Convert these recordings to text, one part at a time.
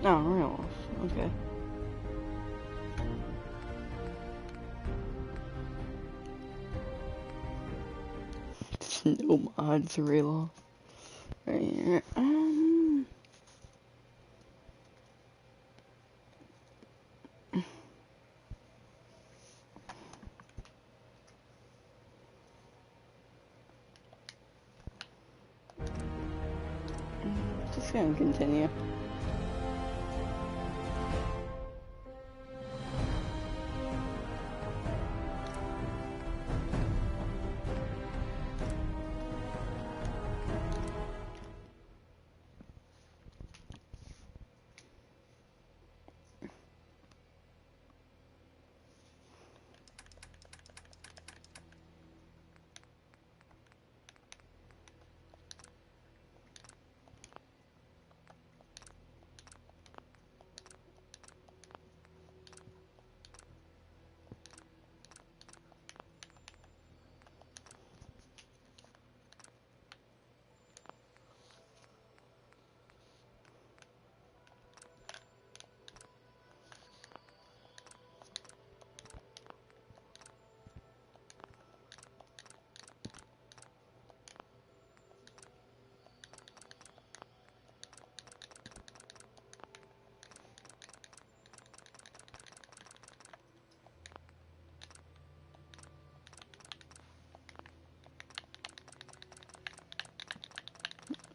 Oh, real. Okay. No mods, real. Right. Just gonna continue.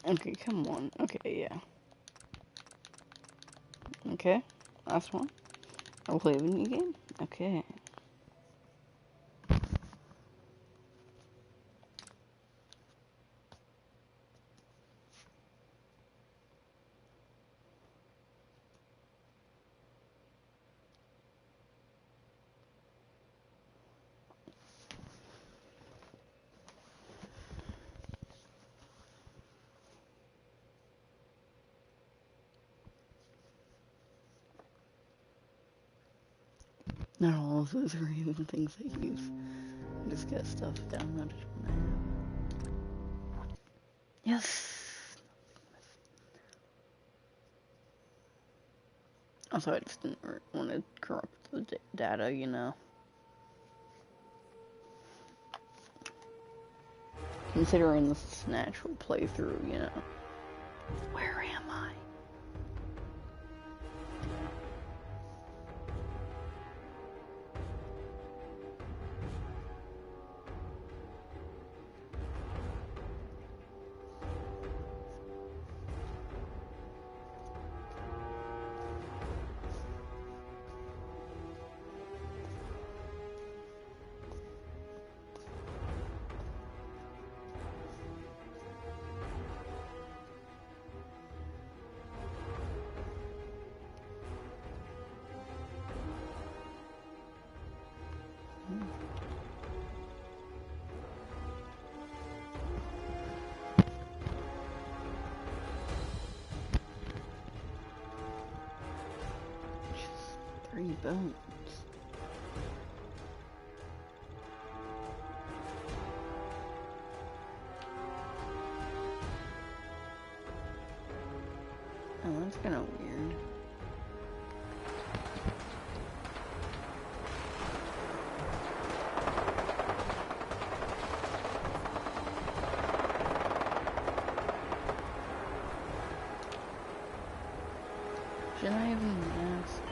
Okay, come on. Okay, yeah. Okay, last one. I'll play a new game. Okay. Not all of those are even things I use. I just get stuff downloaded when I have. Yes! Also, I just didn't want to corrupt the data, you know. Considering this is an actual playthrough, you know. Where am I? Just 3 bones. Oh, that's kind of weird. Should I even ask?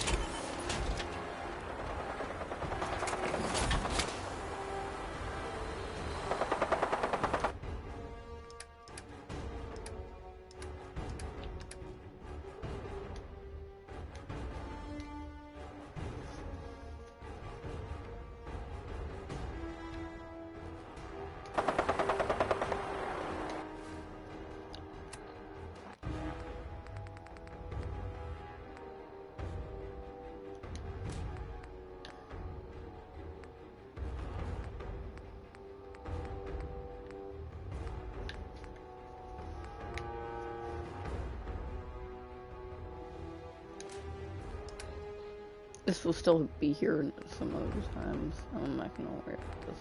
This will still be here some other times. I'm not gonna worry about this.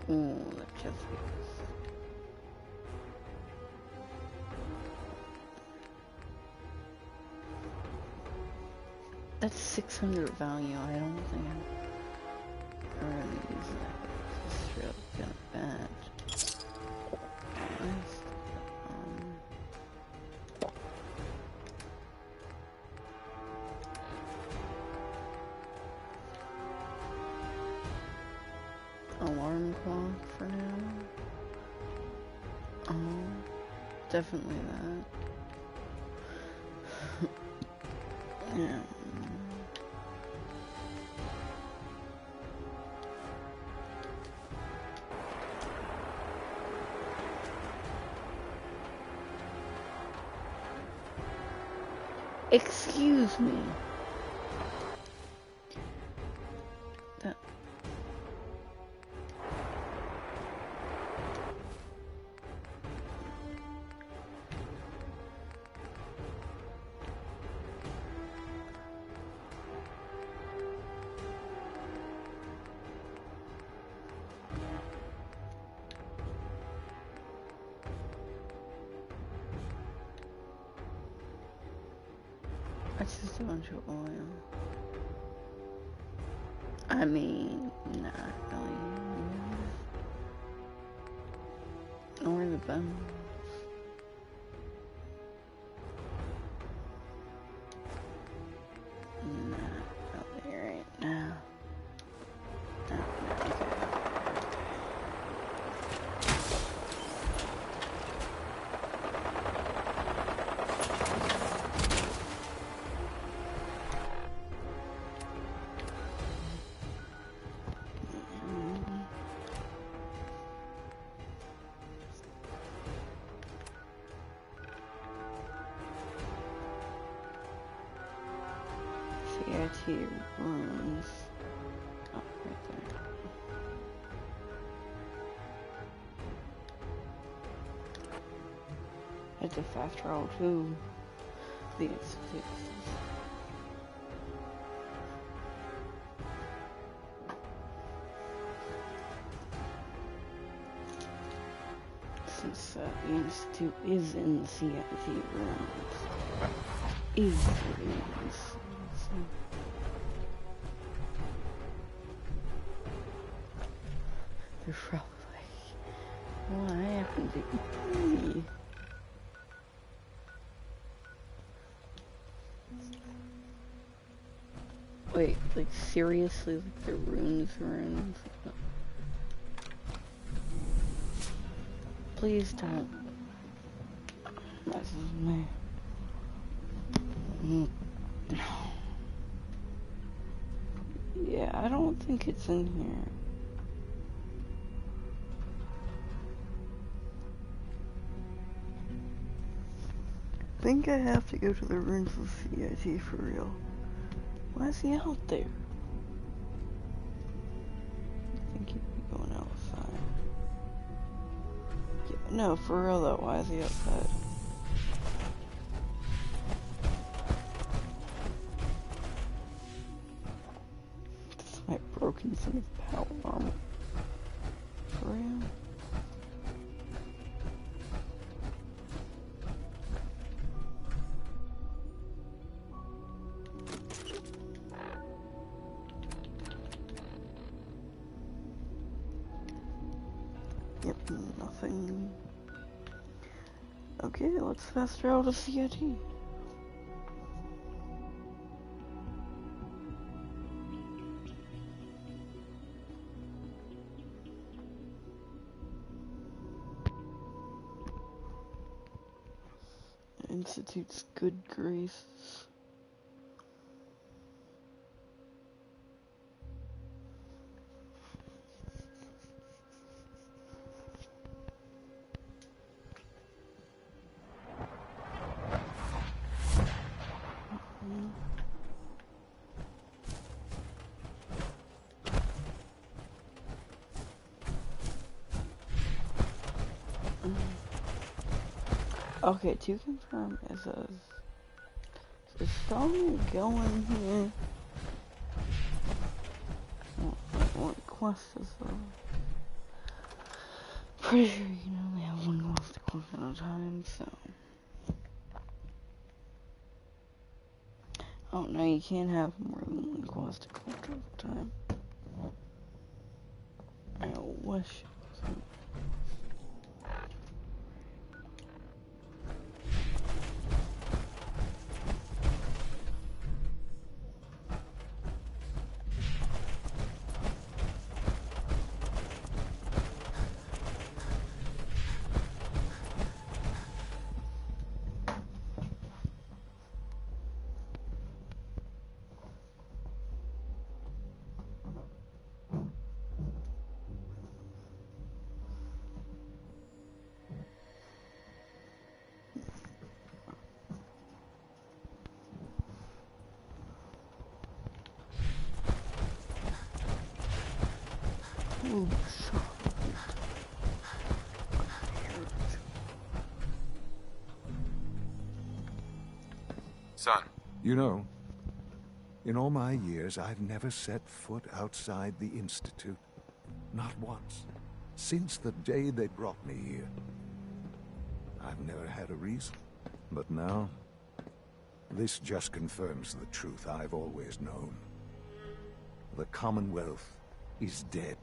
Ooh, that chest piece. That's 600 value. I don't think I'm gonna use that. It's just real kind of bad. Nice. Alarm clock for now. Definitely that. Yeah. Excuse me. That. That's just a bunch of oil. I mean, not really. Nor the bones. Not really right now. No, CIT rooms. Oh, right there. It's a fast travel to the institute. Since the institute is in the CIT rooms. Is the rooms. So. They're probably like, what happened to me? Wait, like seriously, like the runes. Please don't mess with me. Yeah, I don't think it's in here. I think I have to go to the ruins of CIT for real. Why is he out there? I think he'd be going outside. Yeah, no, for real though, why is he outside? This might have broken some of the power armor. For real? Yep, nothing. Okay, let's fast travel to CIT. Institute's good graces. Okay, to confirm, is someone going here? What quest is though? Pretty sure you can only have one quest at a time, so. Oh, no, you can't have more than one quest at a time. I wish. Ooh, Son. You know, in all my years, I've never set foot outside the Institute. Not once. Since the day they brought me here. I've never had a reason. But now, this just confirms the truth I've always known. The Commonwealth is dead.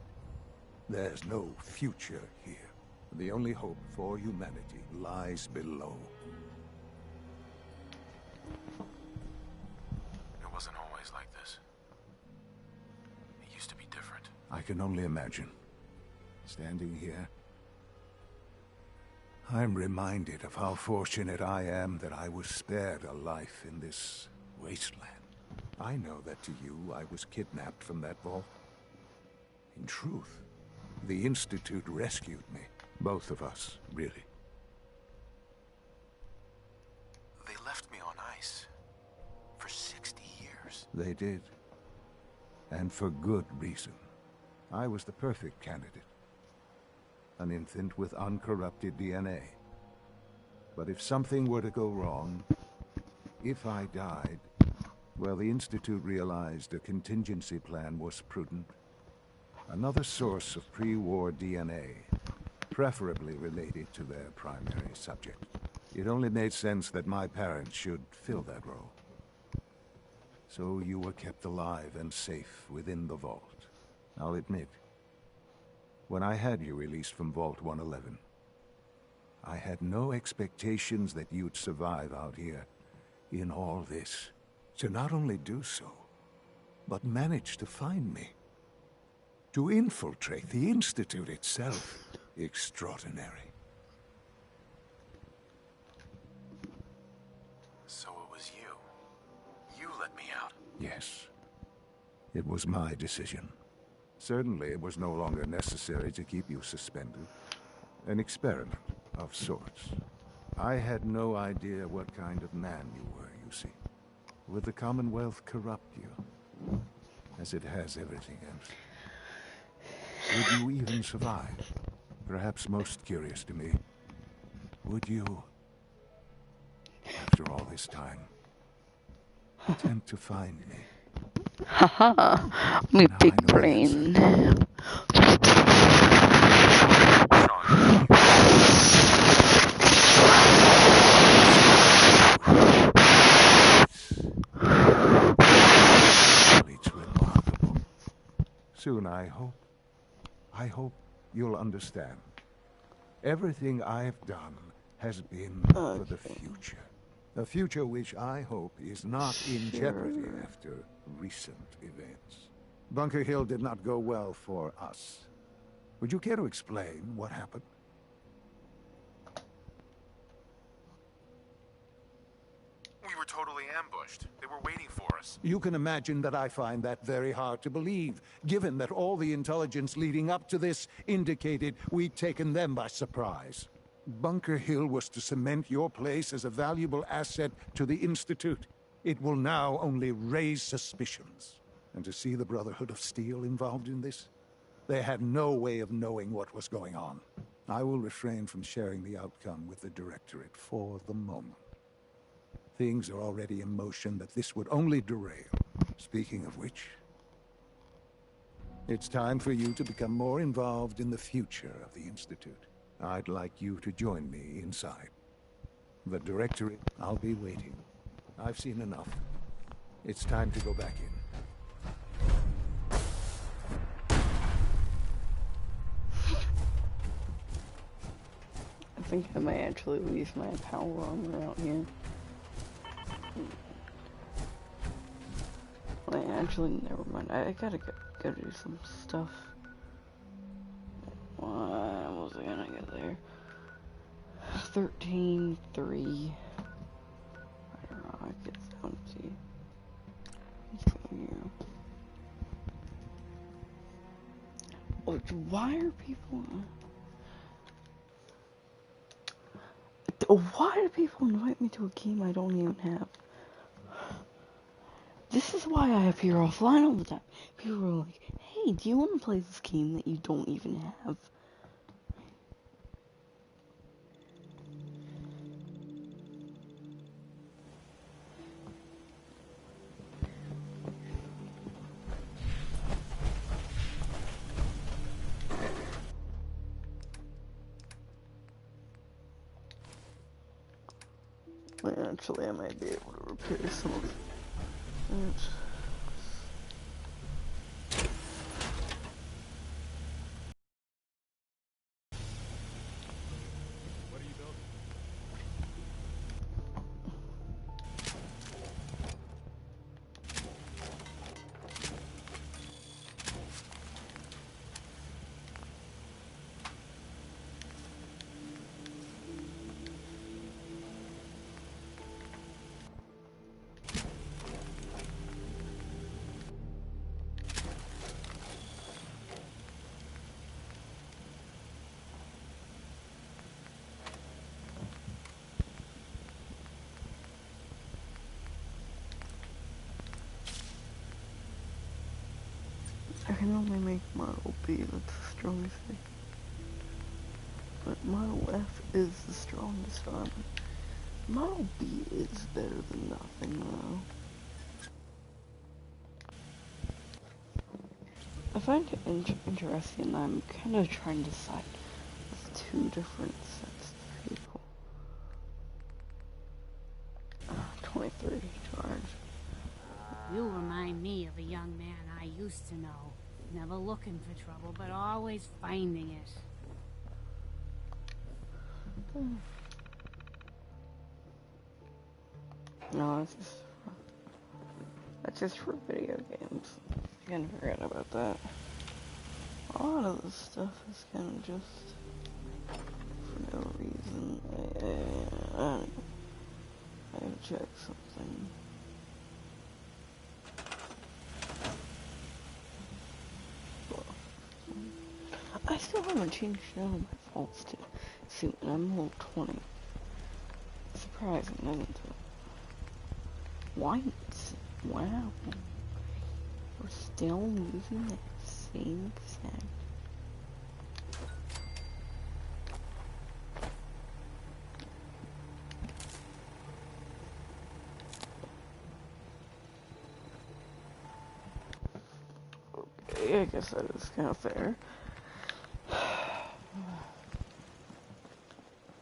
There's no future here. The only hope for humanity lies below. It wasn't always like this. It used to be different. I can only imagine. Standing here, I'm reminded of how fortunate I am that I was spared a life in this wasteland. I know that to you, I was kidnapped from that vault. In truth, the Institute rescued me. Both of us, really. They left me on ice. For 60 years. They did. And for good reason. I was the perfect candidate. An infant with uncorrupted DNA. But if something were to go wrong, if I died, well, the Institute realized a contingency plan was prudent. Another source of pre-war DNA, preferably related to their primary subject. It only made sense that my parents should fill that role. So you were kept alive and safe within the vault. I'll admit, when I had you released from Vault 111, I had no expectations that you'd survive out here in all this. To not only do so, but manage to find me. To infiltrate the Institute itself. Extraordinary. So it was you. You let me out. Yes. It was my decision. Certainly it was no longer necessary to keep you suspended. An experiment of sorts. I had no idea what kind of man you were, you see. Would the Commonwealth corrupt you? As it has everything else? Would you even survive? Perhaps most curious to me, would you, after all this time, attempt to find me? Haha, me big brain. It's remarkable. Soon, I hope you'll understand. Everything I've done has been for the future. A future which I hope is not in jeopardy after recent events. Bunker Hill did not go well for us. Would you care to explain what happened? We were totally ambushed. They were waiting for us. You can imagine that I find that very hard to believe, given that all the intelligence leading up to this indicated we'd taken them by surprise. Bunker Hill was to cement your place as a valuable asset to the Institute. It will now only raise suspicions. And to see the Brotherhood of Steel involved in this? They had no way of knowing what was going on. I will refrain from sharing the outcome with the Directorate for the moment. Things are already in motion that this would only derail. Speaking of which, it's time for you to become more involved in the future of the Institute. I'd like you to join me inside. The Directorate, I'll be waiting. I've seen enough. It's time to go back in. I think I might actually leave my power armor out here. Wait, actually, never mind. I gotta go do some stuff. When was I gonna get there? 13:3. I don't know. I could sound to you. Oh, why are people? Why do people invite me to a game I don't even have? This is why I appear offline all the time. People are like, hey, do you want to play this game that you don't even have? Well, actually, I might be able to repair some of it. I can only make Model B, that's the strongest thing. But Model F is the strongest armor. Model B is better than nothing, though. I find it interesting that I'm kind of trying to decide with two different sets of people. 23 charge. You remind me of a young man I used to know. Never looking for trouble, but always finding it. No, that's just for video games. I kind of forgot about that. A lot of this stuff is kind of just for no reason. I gotta check something. I still haven't changed none of my faults to suit, and I'm level 20. Surprising, isn't it? White. Wow. We're still using that same exact. Okay, I guess that is kind of fair.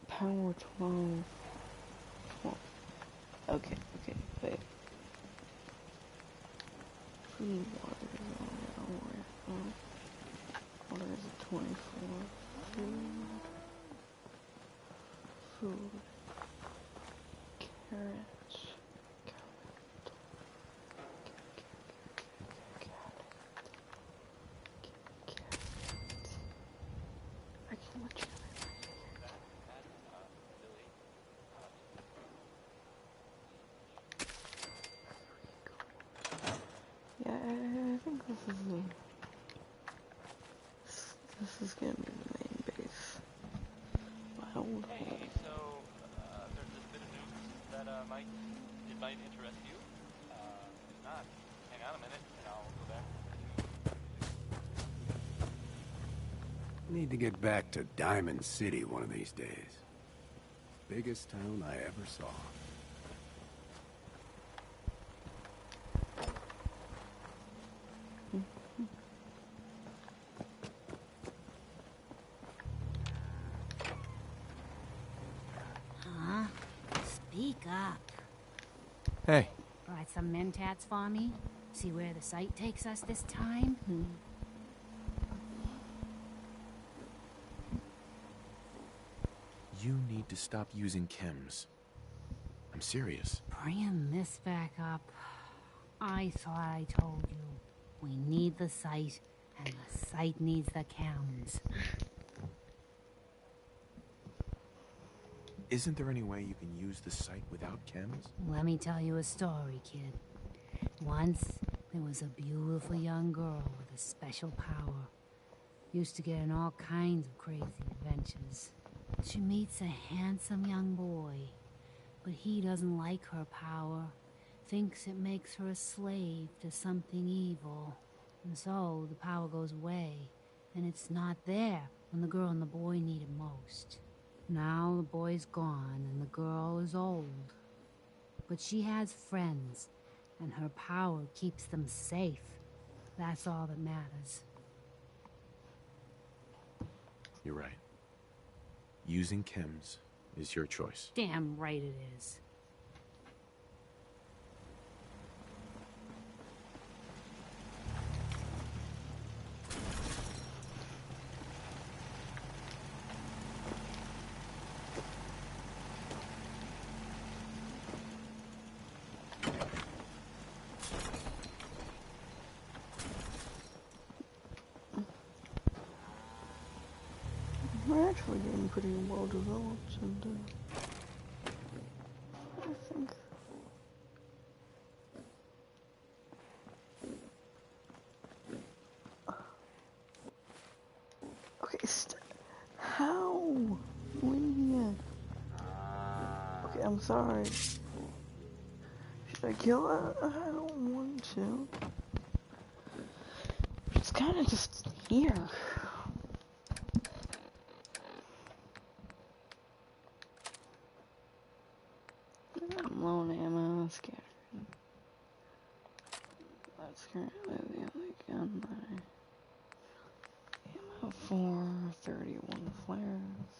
Power 12. Okay, wait. Food, water is on now. Water is at 24. Food. Carrots. I can't let you. Yeah, I think this is gonna be the main base. My old Hey, home. so there's this bit of news that might interest you. If not, hang on a minute and I'll go back. Need to get back to Diamond City one of these days. Biggest town I ever saw. Huh? Speak up. Hey, Try some mentats for me? See where the sight takes us this time? You need to stop using chems. I'm serious. Bringing this back up. I thought I told you. We need the site, and the site needs the chems. Isn't there any way you can use the site without chems? Let me tell you a story, kid. Once, there was a beautiful young girl with a special power. Used to get in all kinds of crazy adventures. She meets a handsome young boy, but he doesn't like her power. Thinks it makes her a slave to something evil. And so the power goes away, and it's not there when the girl and the boy need it most. Now the boy's gone and the girl is old. But she has friends, and her power keeps them safe. That's all that matters. You're right. Using chems is your choice. Damn right it is. We're actually getting pretty well developed, and I think okay. How? When? Okay, I'm sorry. Should I kill her? I don't want to. It's kind of just here. I'm low on ammo, scattered. That's currently the only gun that I ammo for 31 flares.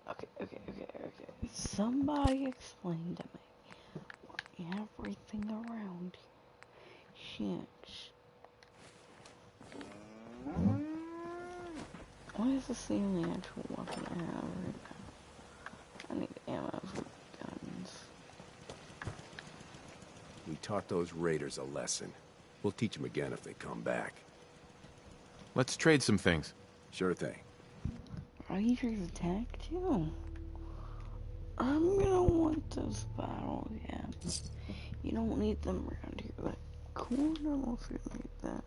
Okay. Somebody explain to me why everything around here. Shit. Why is this the only actual weapon I have right now? I need ammo for guns. We taught those raiders a lesson. We'll teach them again if they come back. Let's trade some things. Sure thing. Raiders attacked you? I'm gonna want those bottle caps. You don't need them around here. That corn, I'm also gonna need that.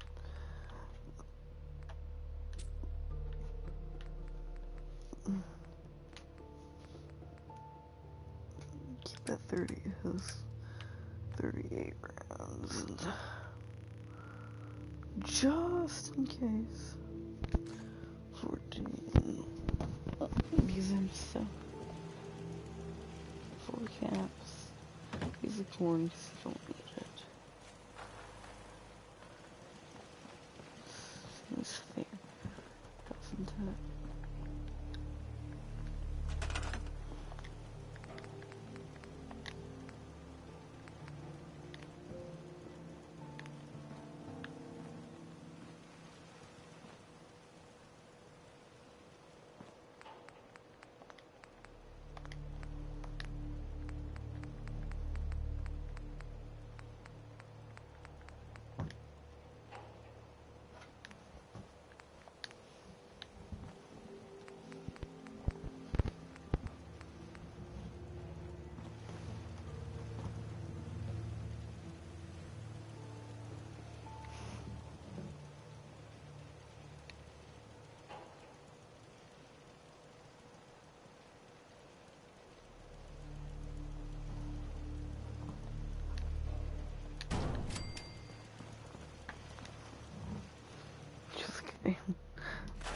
Keep that 30, his 38 rounds, and just in case. 14. Use them so. 4 caps. Use the corn because you don't need it. Seems fair, doesn't it?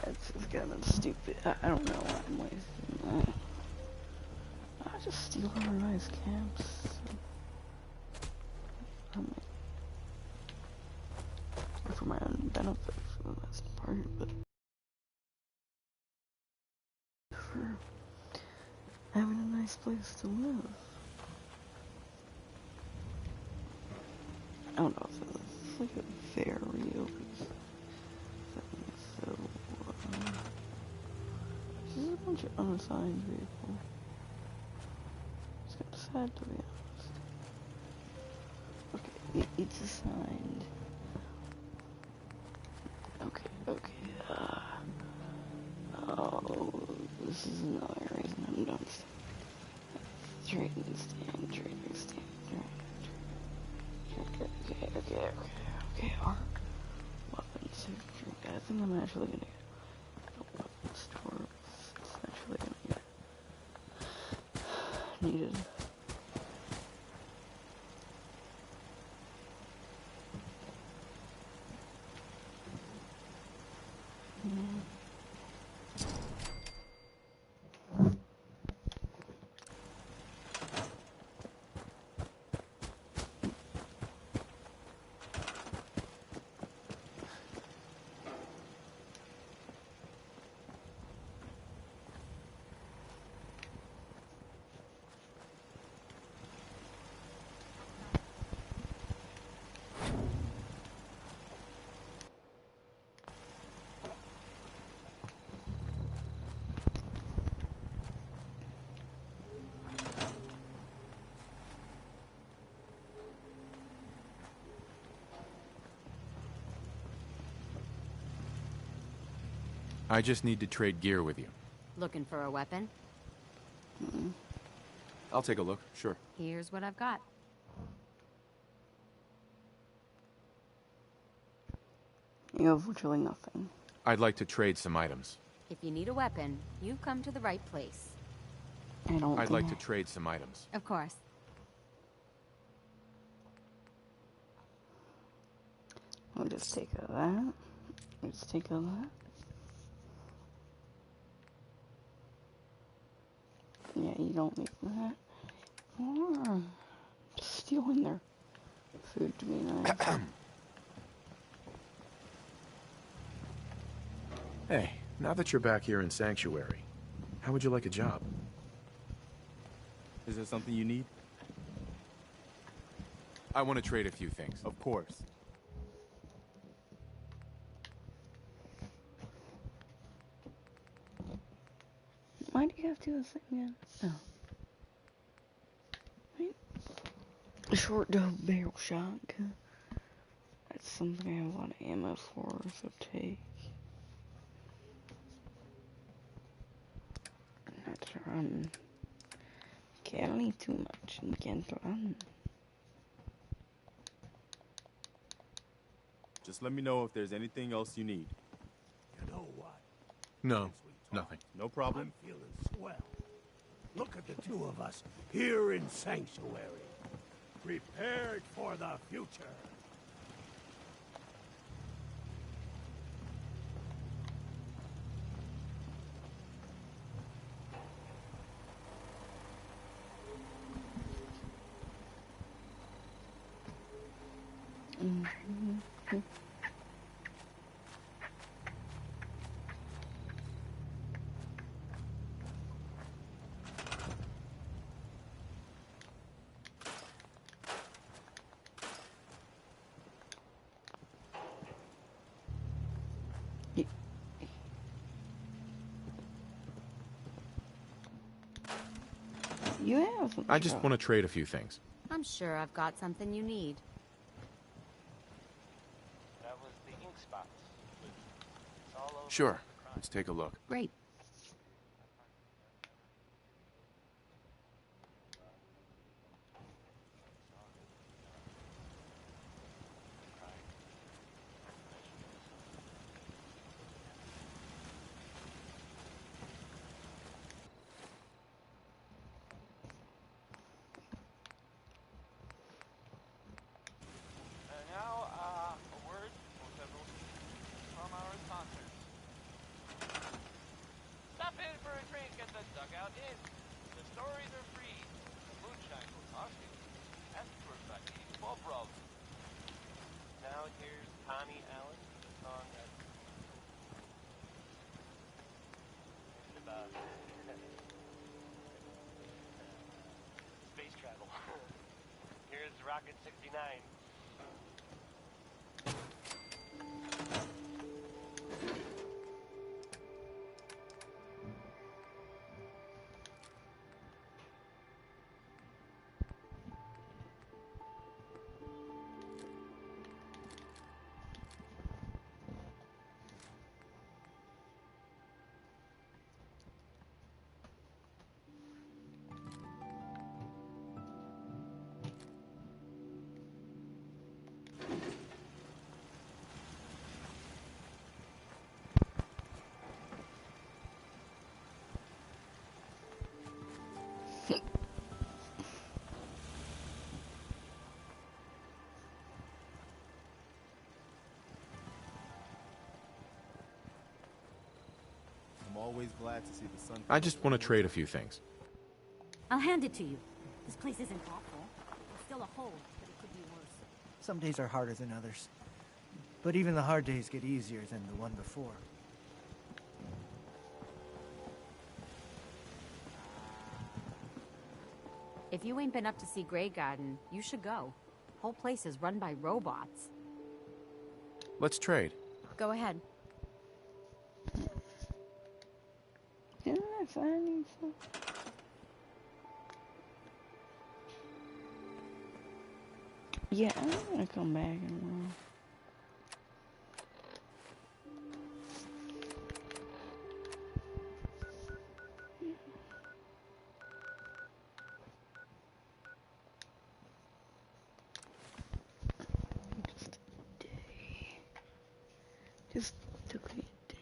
That's just kind of stupid. I don't know why I'm wasting that. I just steal our nice camps. For my own benefit for the most part, but for having a nice place to live. Oh no, so it's like a very open thing. So, this is a bunch of unassigned vehicles. It's kind of sad to be honest. Okay, it's assigned. Okay. Oh, this is another reason I'm done. Trading stand. Okay. Our weapons. I think I'm actually gonna get a weapon store. It's actually gonna get needed. I just need to trade gear with you. Looking for a weapon? I'll take a look, sure. Here's what I've got. You have literally nothing. I'd like to trade some items. If you need a weapon, you've come to the right place. I'd like to trade some items. Of course. I'll just take that. Let's take that. Yeah, you don't need that. Or stealing their food to be nice. Hey, now that you're back here in Sanctuary, how would you like a job? Is there something you need? I want to trade a few things. Of course. Why do you have to do this again? Oh. Right. A short double barrel shotgun. That's something I have a lot of ammo for, so take. Not to run. Okay, I don't need too much and can't run. Just let me know if there's anything else you need. You know what? No, nothing. No problem. I'm feeling swell. Look at the two of us here in Sanctuary, prepared for the future. You have something. I just want to trade a few things. I'm sure I've got something you need. That was the ink spots. It's all over Sure, the crime. let's take a look. Great. Now, a word from several from our sponsors. Stop in for a drink at the Dugout Inn. The stories are free. The moonshine will cost you. Ask for Becky Bobrov. Now here's Connie Allen, the song that it's about space travel. Here's Rocket 69. I'm always glad to see the sun. I just want to trade a few things. I'll hand it to you. This place isn't awful. It's still a hole, but it could be worse. Some days are harder than others. But even the hard days get easier than the one before. If you ain't been up to see Grey Garden, you should go. Whole place is run by robots. Let's trade. Go ahead. Didn't I find you some? Yeah, I'm gonna come back in a while. Just took me a day.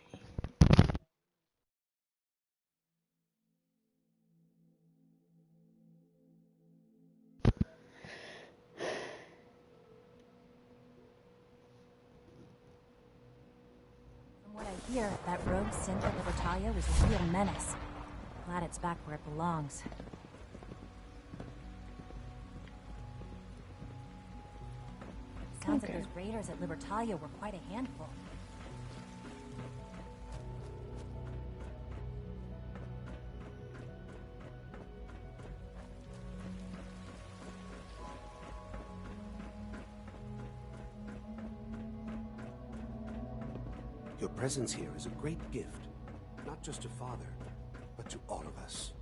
From what I hear, that rogue synth at Libertalia was a real menace. Glad it's back where it belongs. Sounds like those raiders at Libertalia were quite a handful. Your presence here is a great gift, not just to Father, but to all of us.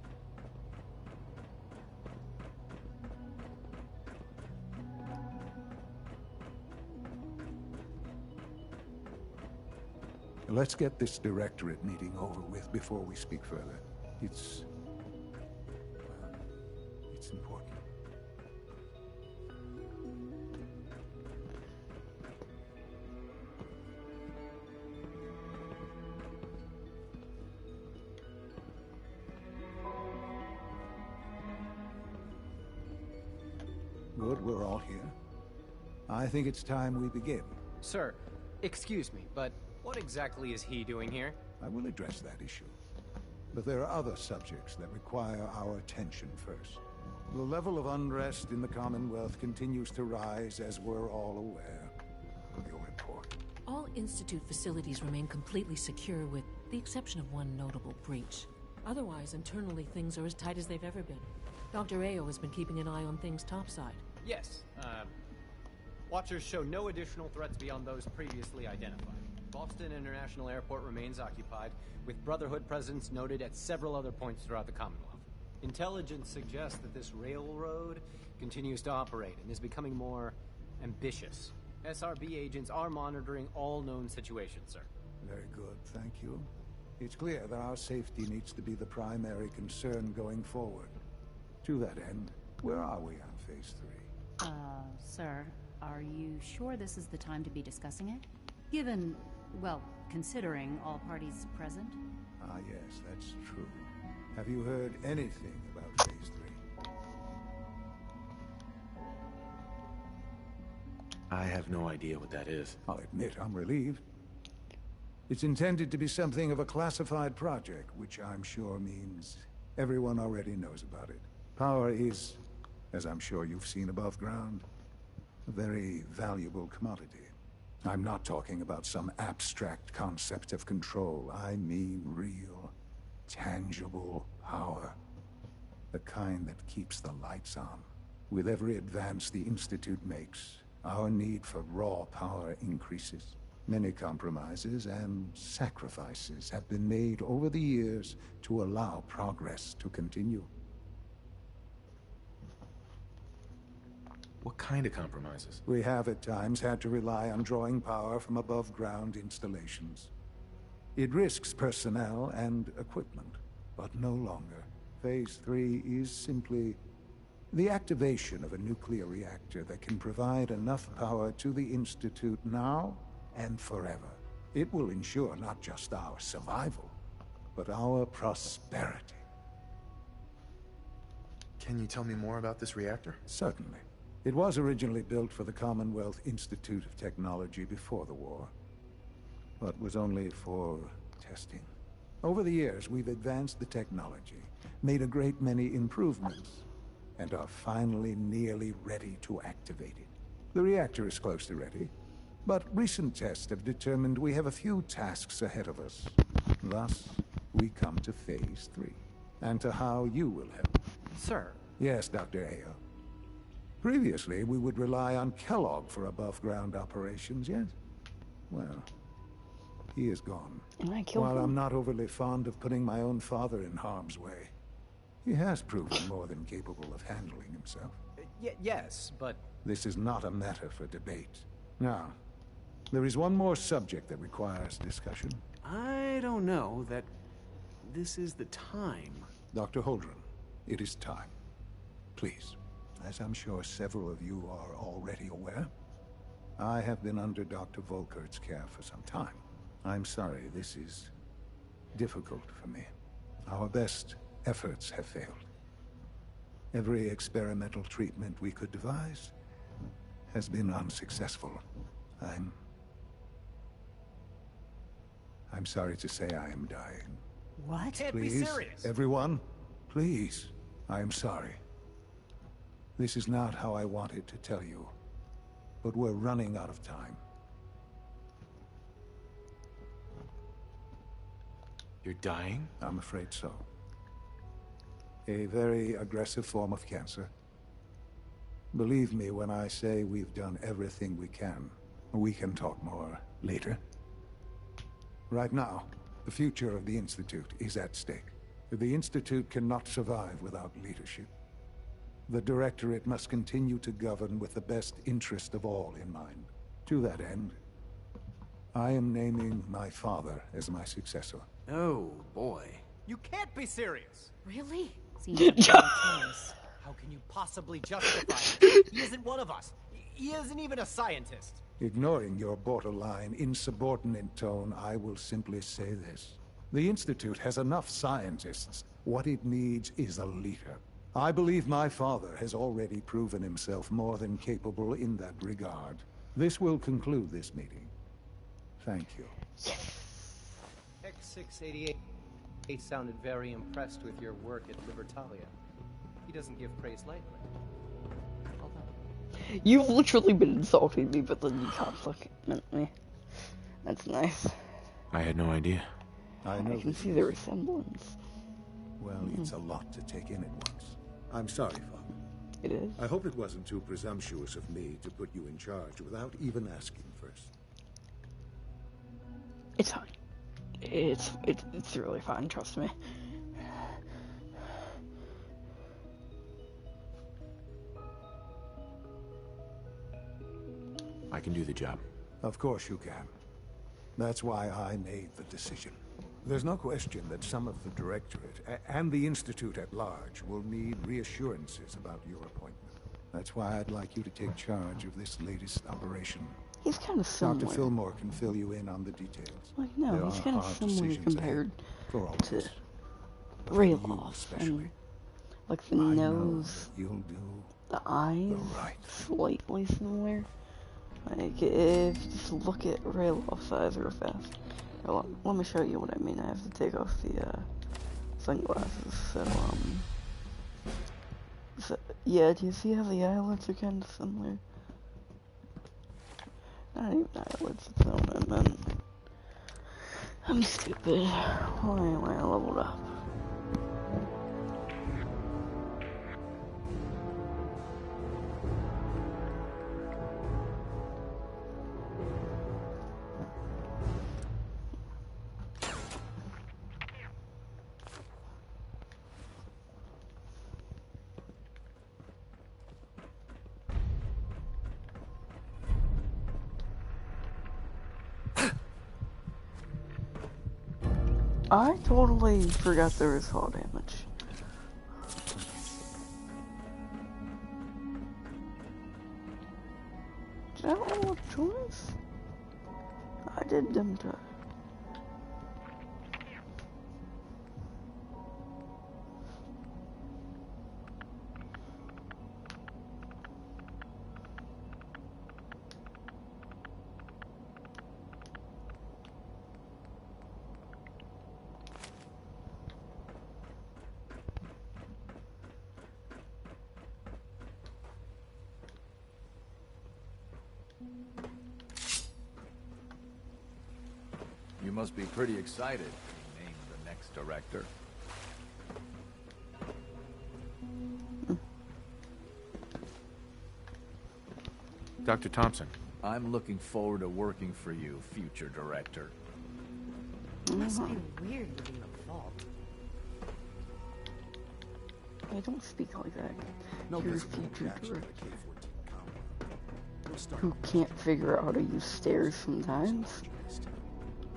Let's get this directorate meeting over with before we speak further. It's important. Good, we're all here. I think it's time we begin. Sir, excuse me, but what exactly is he doing here? I will address that issue. But there are other subjects that require our attention first. The level of unrest in the Commonwealth continues to rise, as we're all aware. Your report. All Institute facilities remain completely secure with the exception of one notable breach. Otherwise, internally, things are as tight as they've ever been. Dr. Ayo has been keeping an eye on things topside. Yes, Watchers show no additional threats beyond those previously identified. Boston International Airport remains occupied, with Brotherhood presence noted at several other points throughout the Commonwealth. Intelligence suggests that this railroad continues to operate and is becoming more ambitious. SRB agents are monitoring all known situations, sir. Very good, thank you. It's clear that our safety needs to be the primary concern going forward. To that end, where are we on Phase 3? Sir, are you sure this is the time to be discussing it? Given, well, considering all parties present? Ah, yes, that's true. Have you heard anything about Phase 3? I have no idea what that is. I'll admit I'm relieved. It's intended to be something of a classified project, which I'm sure means everyone already knows about it. Power is, as I'm sure you've seen above ground, a very valuable commodity. I'm not talking about some abstract concept of control. I mean real, tangible power. The kind that keeps the lights on. With every advance the Institute makes, our need for raw power increases. Many compromises and sacrifices have been made over the years to allow progress to continue. What kind of compromises? We have at times had to rely on drawing power from above-ground installations. It risks personnel and equipment, but no longer. Phase 3 is simply the activation of a nuclear reactor that can provide enough power to the Institute now and forever. It will ensure not just our survival, but our prosperity. Can you tell me more about this reactor? Certainly. It was originally built for the Commonwealth Institute of Technology before the war, but was only for testing. Over the years, we've advanced the technology, made a great many improvements, and are finally nearly ready to activate it. The reactor is close to ready, but recent tests have determined we have a few tasks ahead of us. Thus, we come to Phase 3, and to how you will help. Sir. Yes, Dr. Ayo. Previously, we would rely on Kellogg for above-ground operations, yes? Well, he is gone. And I killed While him. I'm not overly fond of putting my own father in harm's way, he has proven more than capable of handling himself. Yes, but... This is not a matter for debate. Now, there is one more subject that requires discussion. I don't know that this is the time. Dr. Holdren, it is time. Please. As I'm sure several of you are already aware, I have been under Dr. Volkert's care for some time. I'm sorry, this is difficult for me. Our best efforts have failed. Every experimental treatment we could devise has been unsuccessful. I'm sorry to say I am dying. What? Can't Please, be serious. everyone, please. I am sorry. This is not how I wanted to tell you, but we're running out of time. You're dying? I'm afraid so. A very aggressive form of cancer. Believe me when I say we've done everything we can. We can talk more later. Right now, the future of the Institute is at stake. The Institute cannot survive without leadership. The Directorate must continue to govern with the best interest of all in mind. To that end, I am naming my father as my successor. Oh, boy. You can't be serious! Really? Seems like a bad choice. How can you possibly justify it? He isn't one of us. He isn't even a scientist. Ignoring your borderline, insubordinate tone, I will simply say this. The Institute has enough scientists. What it needs is a leader. I believe my father has already proven himself more than capable in that regard. This will conclude this meeting. Thank you. X688 sounded very impressed with your work at Libertalia. He doesn't give praise lightly. Hold on. You've literally been insulting me, but then you compliment me. That's nice. I had no idea. I know. I can see the resemblance. Well, it's a lot to take in at once. I'm sorry, Father. It is. I hope it wasn't too presumptuous of me to put you in charge without even asking first. It's fine. It's really fine, trust me. I can do the job. Of course you can. That's why I made the decision. There's no question that some of the Directorate and the Institute at large will need reassurances about your appointment. That's why I'd like you to take charge of this latest operation. He's kind of similar. Dr. Fillmore can fill you in on the details. Like, no, There he's are kind of hard similar decisions compared ahead for all to of us. Rayloff. especially. And, like, the I know nose, that you'll do the eyes, the right slightly similar. Like, if you just look at Rayloff's eyes real fast. Well, let me show you what I mean. I have to take off the sunglasses. So, yeah, do you see how the eyelids are kind of similar? Not even eyelids, it's man. I'm stupid. Why am I leveled up? I totally forgot there was fall damage. Did I have a choice? I did them to. You must be pretty excited being named the next director. Dr. Thompson. I'm looking forward to working for you, future director. It must be weird living the vault. I don't speak like that. No You're a visible future reaction to director the K-14 compound. We'll start who can't figure out how to use stairs sometimes.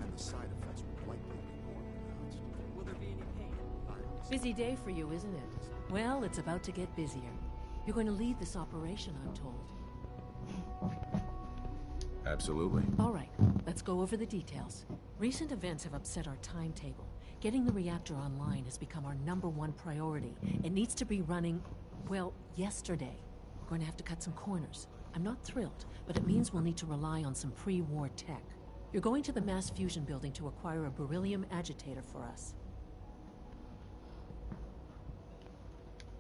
and the side effects will likely be more pronounced. Will there be any pain? Busy day for you, isn't it? Well, it's about to get busier. You're going to lead this operation, I'm told. Absolutely. All right, let's go over the details. Recent events have upset our timetable. Getting the reactor online has become our #1 priority. It needs to be running, well, yesterday. We're going to have to cut some corners. I'm not thrilled, but it means we'll need to rely on some pre-war tech. You're going to the mass fusion building to acquire a beryllium agitator for us.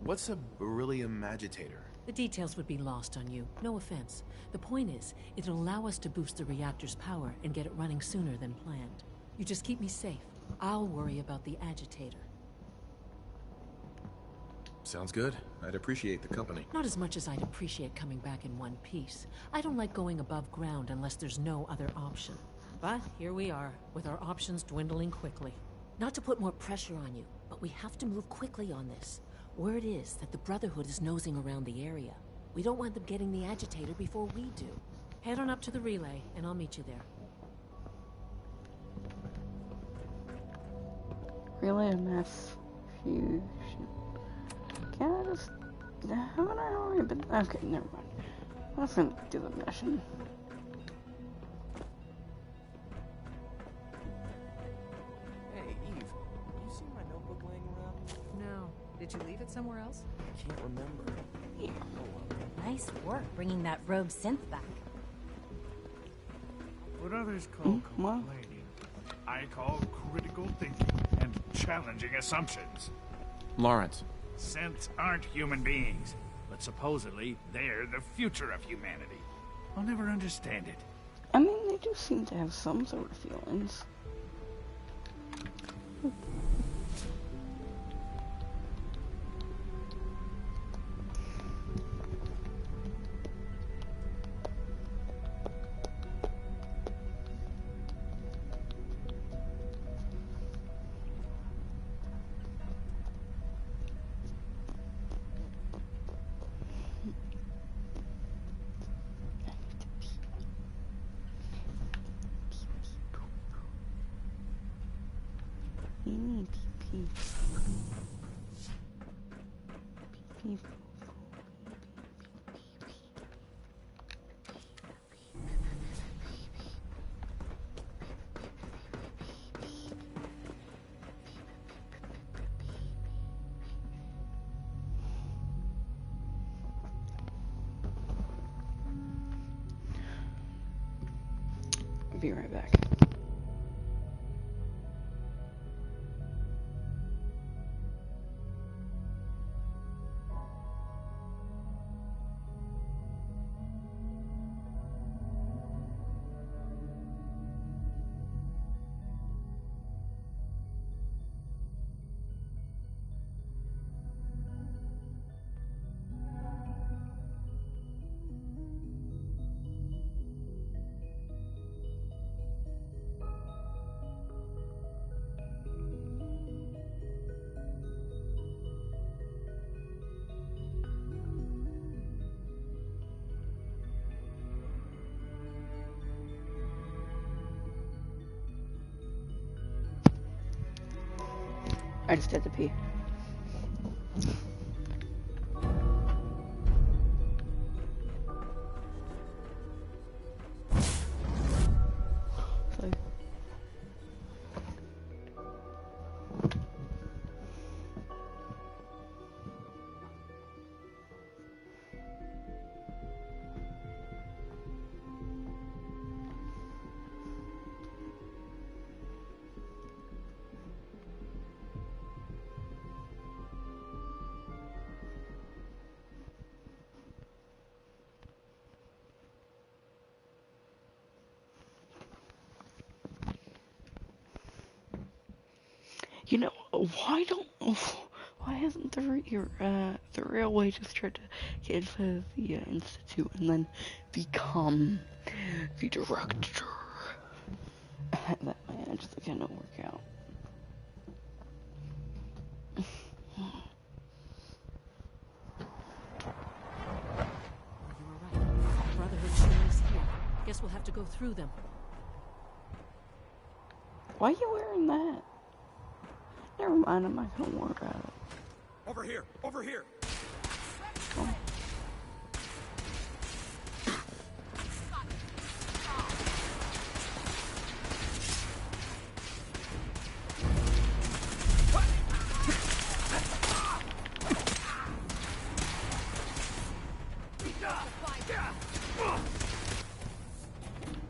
What's a beryllium agitator? The details would be lost on you. No offense. The point is, it'll allow us to boost the reactor's power and get it running sooner than planned. You just keep me safe. I'll worry about the agitator. Sounds good. I'd appreciate the company. Not as much as I'd appreciate coming back in one piece. I don't like going above ground unless there's no other option. But here we are, with our options dwindling quickly. Not to put more pressure on you, but we have to move quickly on this. Word is that the Brotherhood is nosing around the area. We don't want them getting the agitator before we do. Head on up to the relay, and I'll meet you there. Relay a mass fusion. Can I just... Haven't I already been... Okay, never mind. I was gonna do the mission. Hey, Eve, you seen my notebook laying around? No. Did you leave it somewhere else? I can't remember. Yeah. Nice work bringing that rogue synth back. What others call complaining, I call critical thinking and challenging assumptions. Lawrence. Synths aren't human beings, but supposedly they're the future of humanity. I'll never understand it. I mean, they do seem to have some sort of feelings. I'll be right back. I just had to pee. So. You know, why hasn't the railway just tried to get into the institute and then become the director? That man just cannot work out. You were right. Brotherhood sure is here. Guess we'll have to go through them. Why are you wearing that? Never mind, I'm not gonna worry about it. Over here! Over here! Oh.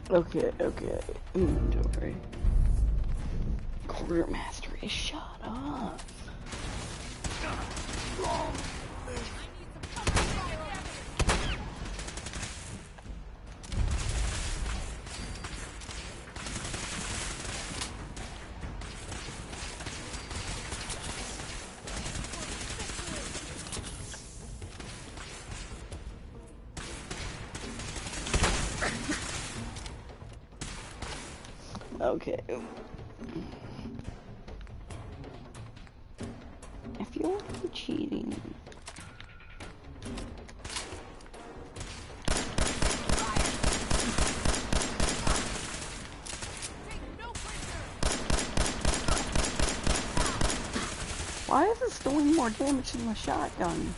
Okay. Inventory. Quartermaster is shut up. Okay. I feel like I'm cheating. Why is this doing more damage than my shotgun?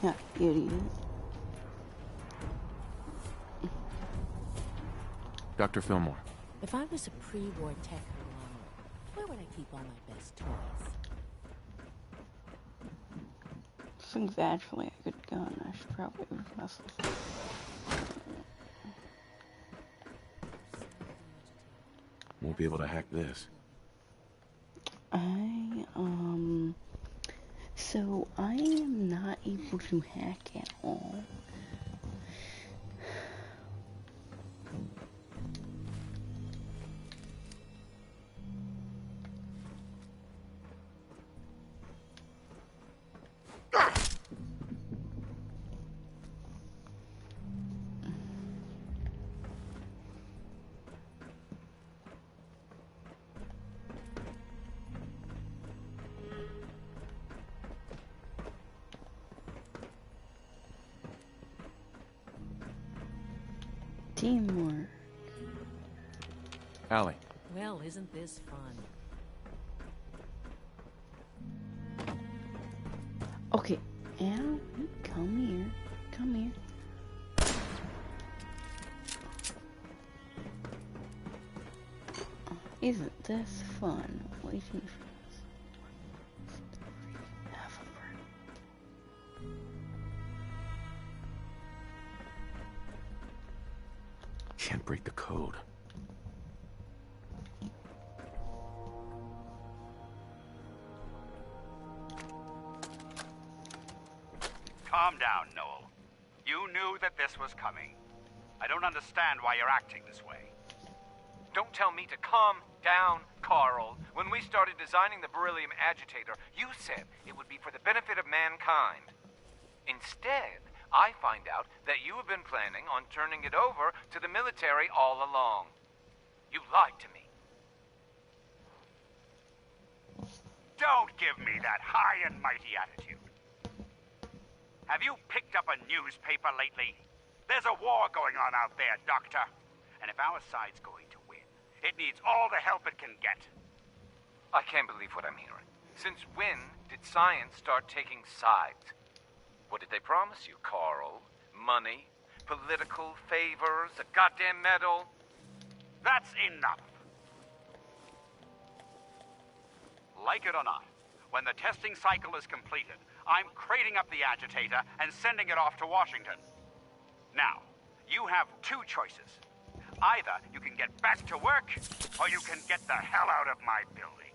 Yeah, idiot. Dr. Fillmore. If I was a pre-war tech conglomerate, where would I keep all my best toys? This thing's actually a good gun. I should probably mess with it. Won't be able to hack this. So I am not able to hack at all. Teamwork. Allie. Well, isn't this fun? Okay, Allie, come here. Come here. Isn't this fun? Waiting for us. Have a break. Can't break the code. Calm down, Noel. You knew that this was coming. I don't understand why you're acting this way. Don't tell me to calm down, Carl. When we started designing the beryllium agitator, you said it would be for the benefit of mankind. Instead, I find out that you have been planning on turning it over to the military all along. You lied to me. Don't give me that high and mighty attitude. Have you picked up a newspaper lately? There's a war going on out there, Doctor. And if our side's going to win, it needs all the help it can get. I can't believe what I'm hearing. Since when did science start taking sides? What did they promise you, Carl? Money? Political favors? A goddamn medal? That's enough. Like it or not, when the testing cycle is completed, I'm crating up the agitator and sending it off to Washington. Now, you have two choices. Either you can get back to work, or you can get the hell out of my building.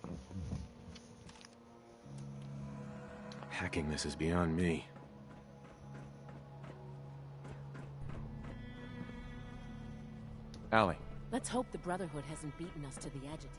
Hacking this is beyond me. Allie. Let's hope the Brotherhood hasn't beaten us to the agitator.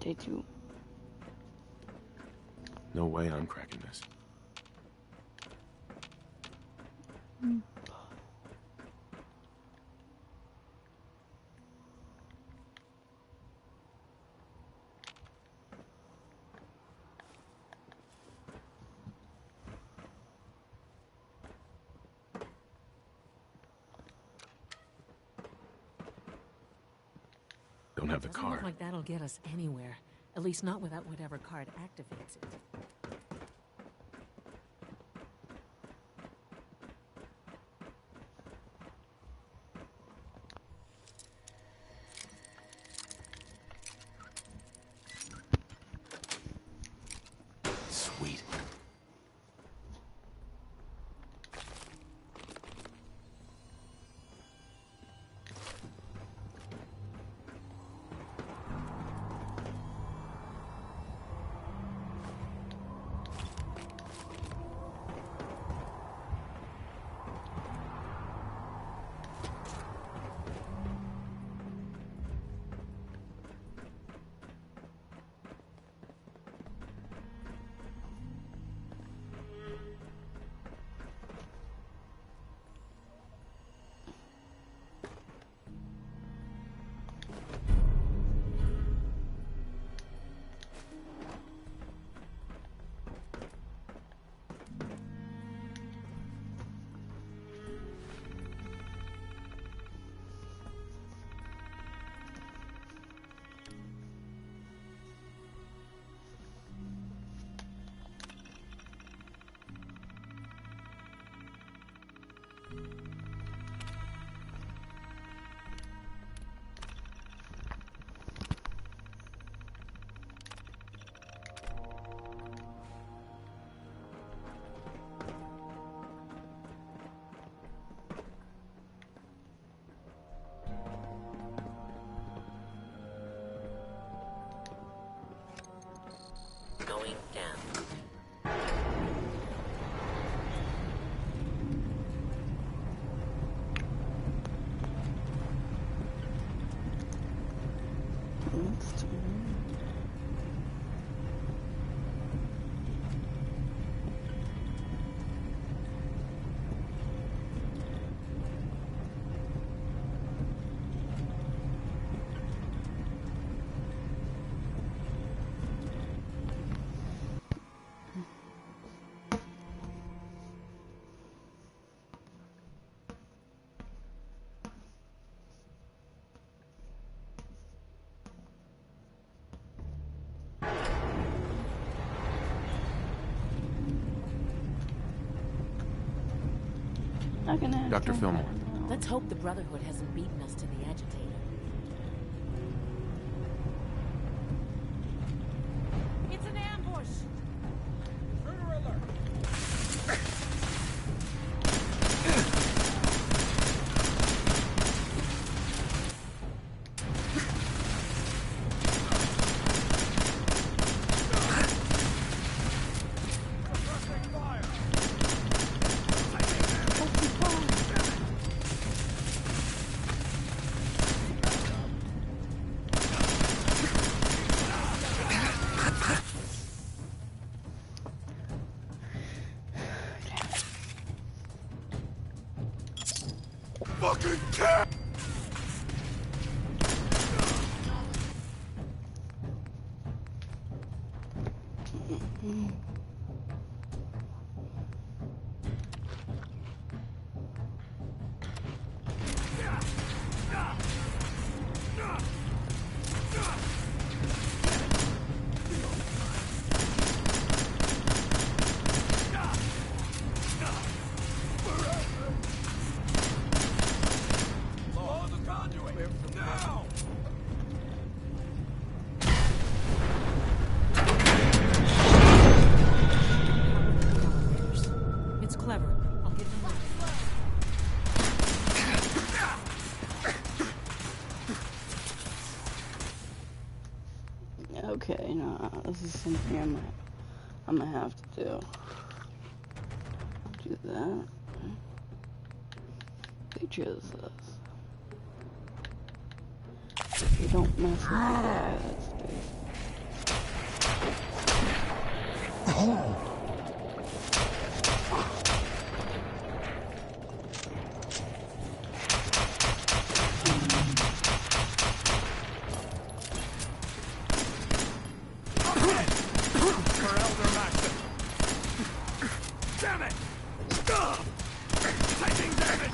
Did you? No way I'm cracking this. Don't have the Doesn't card. look like that'll get us anywhere. At least not without whatever card activates it. Sweet. next? Dr. Fillmore. Let's hope the Brotherhood hasn't beaten us to the agitator. It's an ambush! Intruder alert! Fucking cat! It's clever. I'll give them Okay, no, this is something I'm gonna have to do. Do that. They chose this. You don't mess with the guy that's big. Damn it! Stop! Taking damage!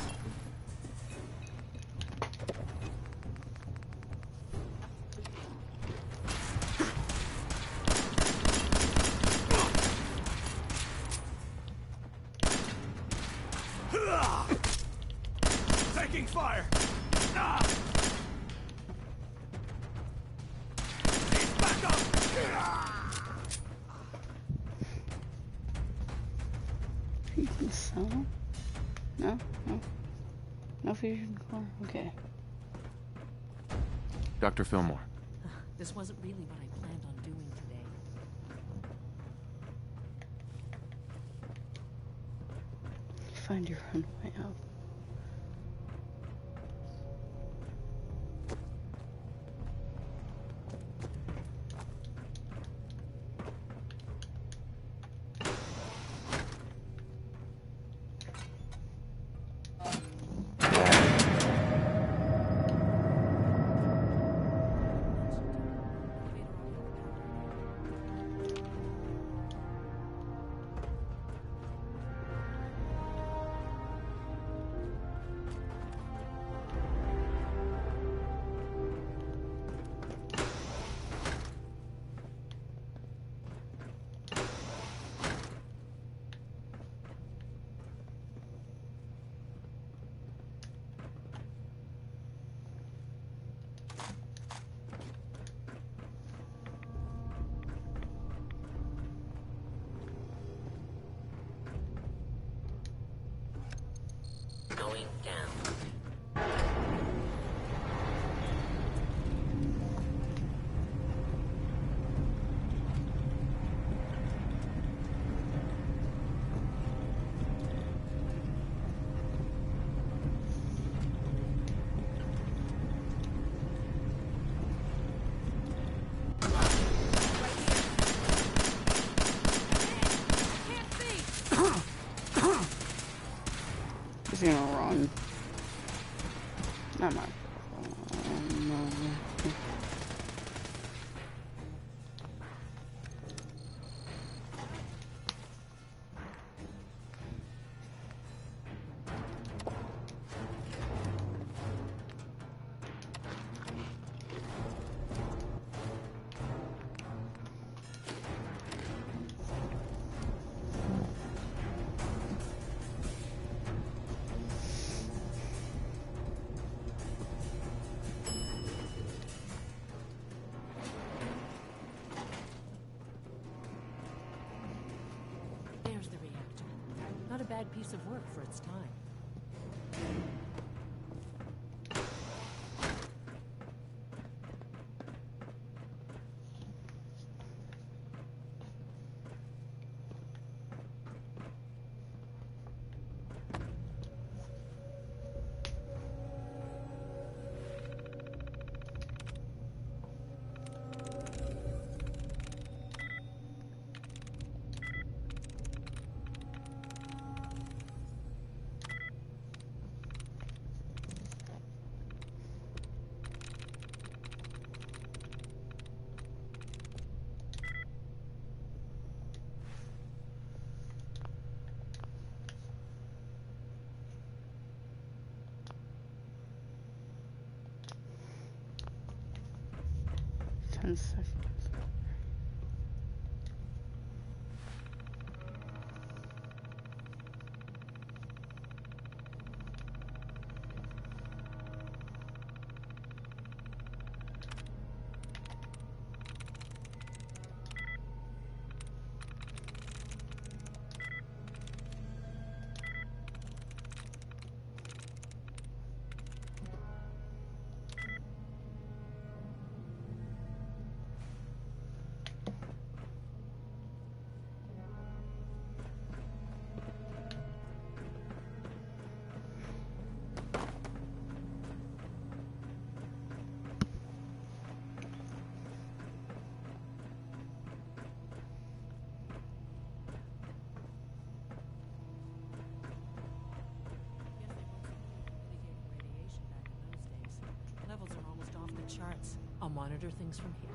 Taking fire! Ah! He's back up! You can sell them? No? No? No fusion core? Okay. Dr. Fillmore. This wasn't really what I planned on doing today. Find your runway out. He's gonna run. Not my no. There's the reactor. Not a bad piece of work for its time. Seconds. Levels are almost off the charts. I'll monitor things from here.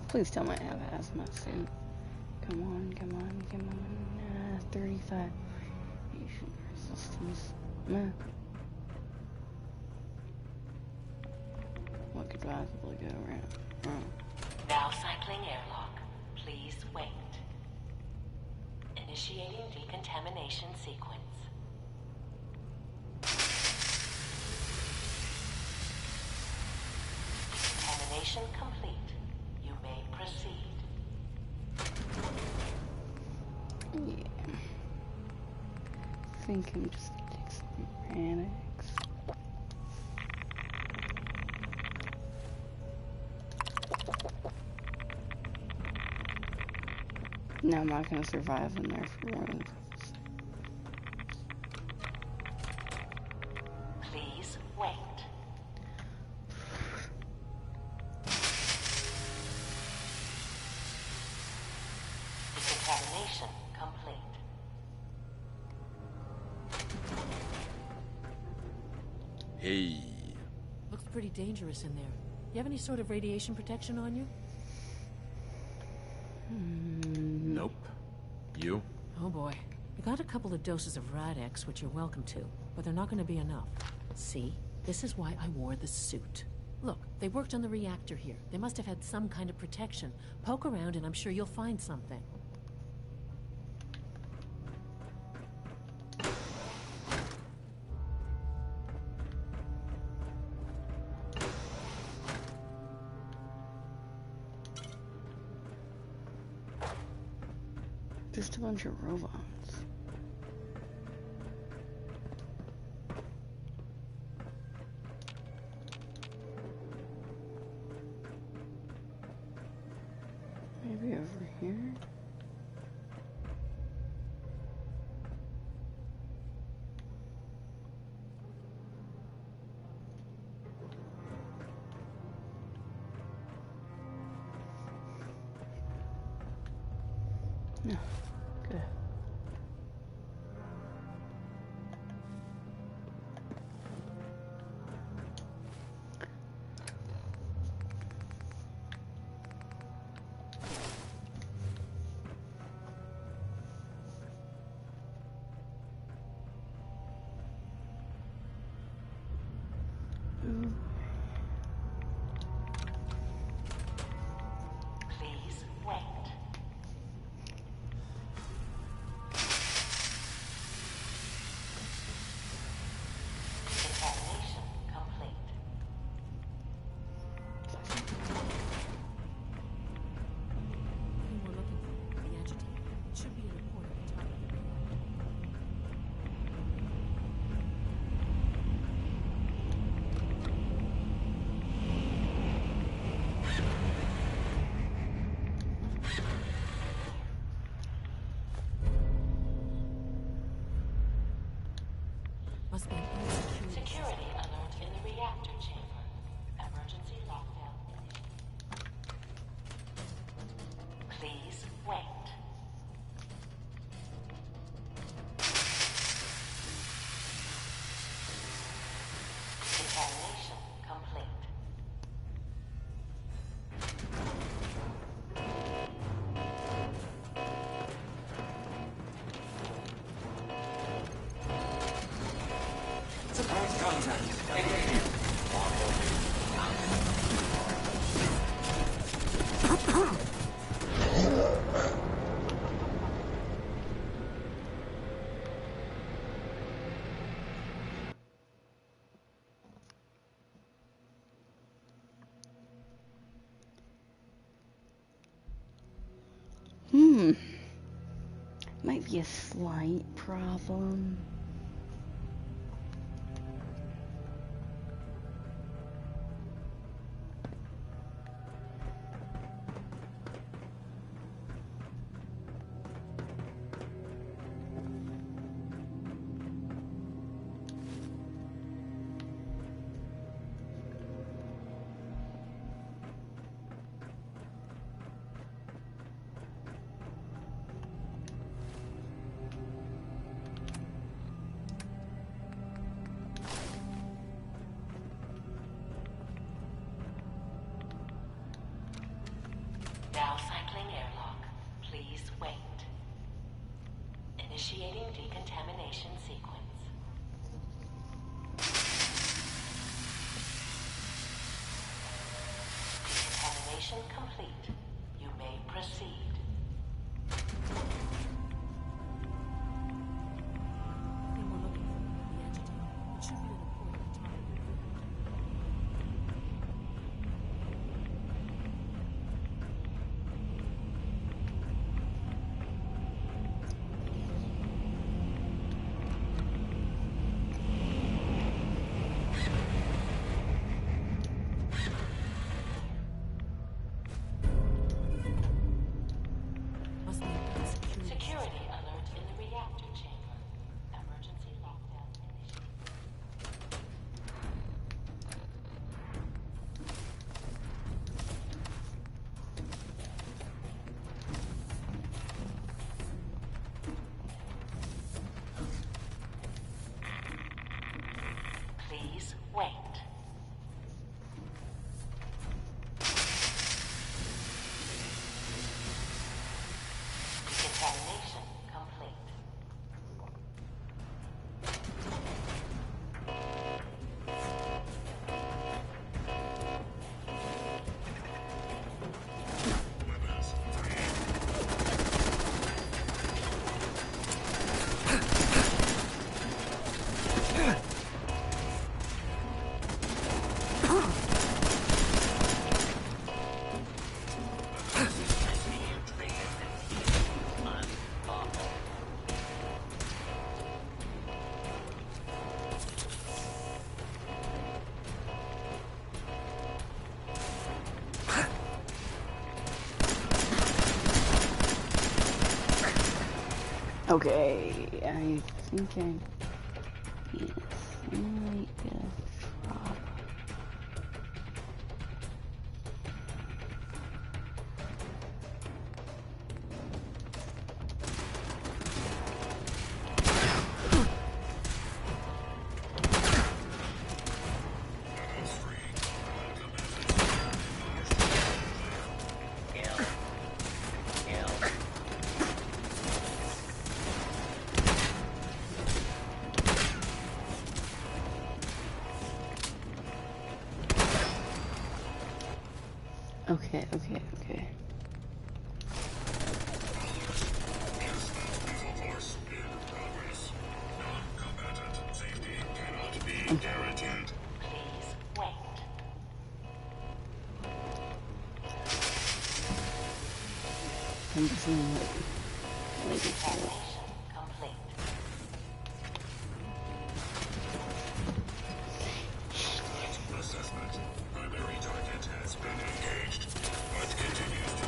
Please tell me I have hazmat suit. Come on, come on, come on. 35. Radiation resistance. Meh. What could possibly go wrong? Now cycling airlock. Please wait. Initiating decontamination sequence. Decontamination complete. You may proceed. Yeah. I think I'm just gonna take some Ranix. No, I'm not gonna survive in there for one. Please wait. Decontamination complete. Hey. Looks pretty dangerous in there. You have any sort of radiation protection on you? Nope. You? Oh boy. I got a couple of doses of Rad-X, which you're welcome to, but they're not going to be enough. See? This is why I wore the suit. Look, they worked on the reactor here. They must have had some kind of protection. Poke around and I'm sure you'll find something. Just a bunch of robots. Maybe over here? Yeah, good. Please wait. Examination complete. Who we're looking for? The agitator. It should be an important target. Must be an unsecure Security alert in the reactor chamber. Emergency lockdown initiated. Please wait. Examination complete. Support contact. Might be a slight problem. Now cycling airlock. Please wait. Initiating decontamination sequence. Decontamination complete. You may proceed. Who we're looking for? The agitator. It should be an important target. Must be an unsecure Security alert in the reactor chamber. Emergency lockdown initiated. Please wait. Decontamination complete. Okay, I think I need a slight bit of trouble. Okay, okay, okay. Guaranteed. Please wait. I'm just gonna wait. Examination complete. Assessment. Primary target has been engaged, but continues to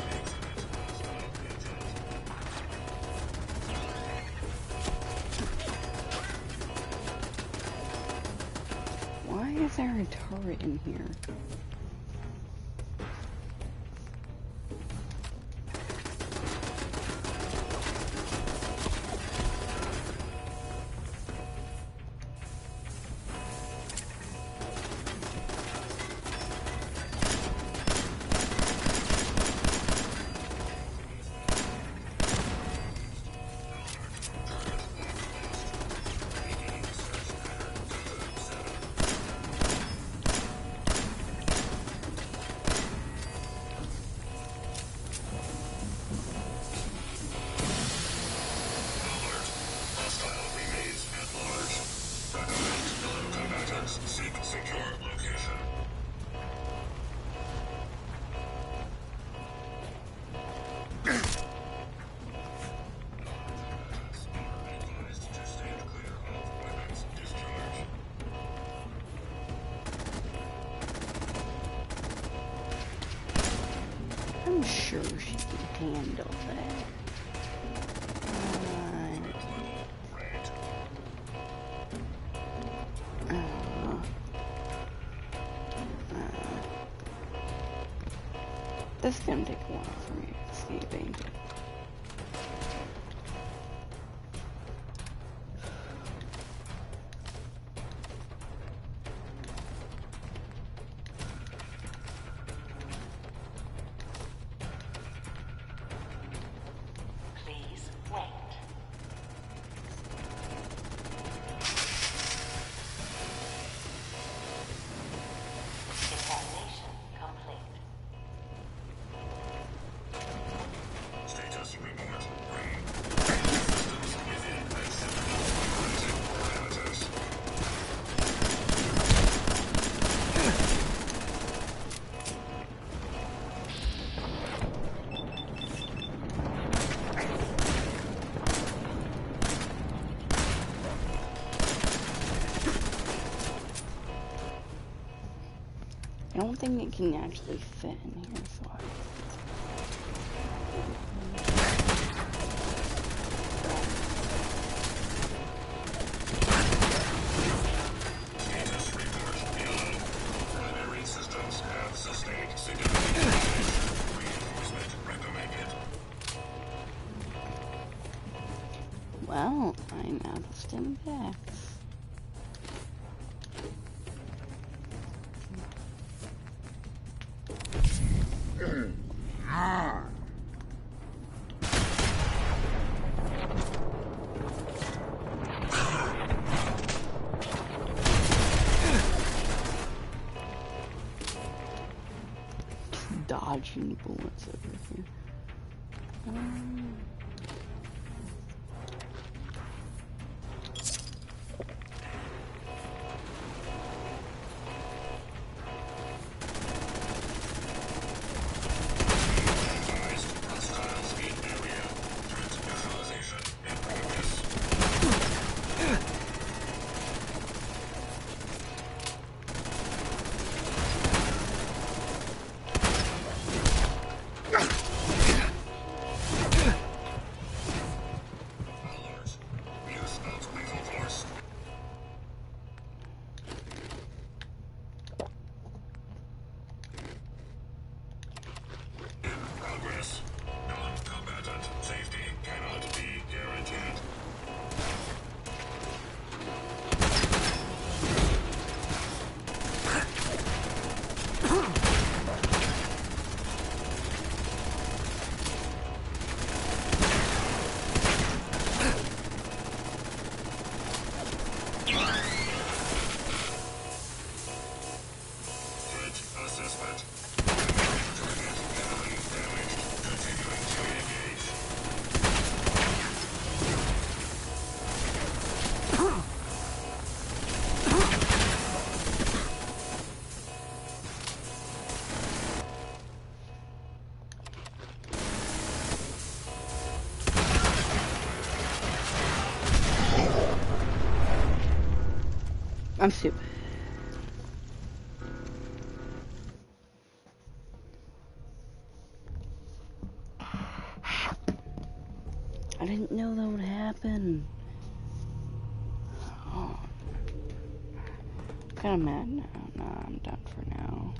Why is there a turret in here? seek secure location. I'm sure she can handle that. This is gonna take a while for me to see a danger. Please wait. Examination complete. Status report. Systems within acceptable parameters. I don't think it can actually fit in here, so Status report yellow. Primary systems have sustained significant damage. Reinforcement recommended. well, I'm out of stim packs. Dodging bullets over here. Hostiles in area. Threat neutralization in progress. I'm stupid. I didn't know that would happen. Oh. Kinda mad now. Nah, I'm done for now.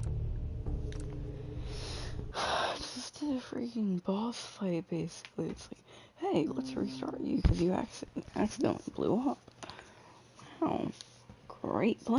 Just a freaking boss fight, basically. It's like, hey, let's restart you because you accidentally blew up. Wow. Great plan.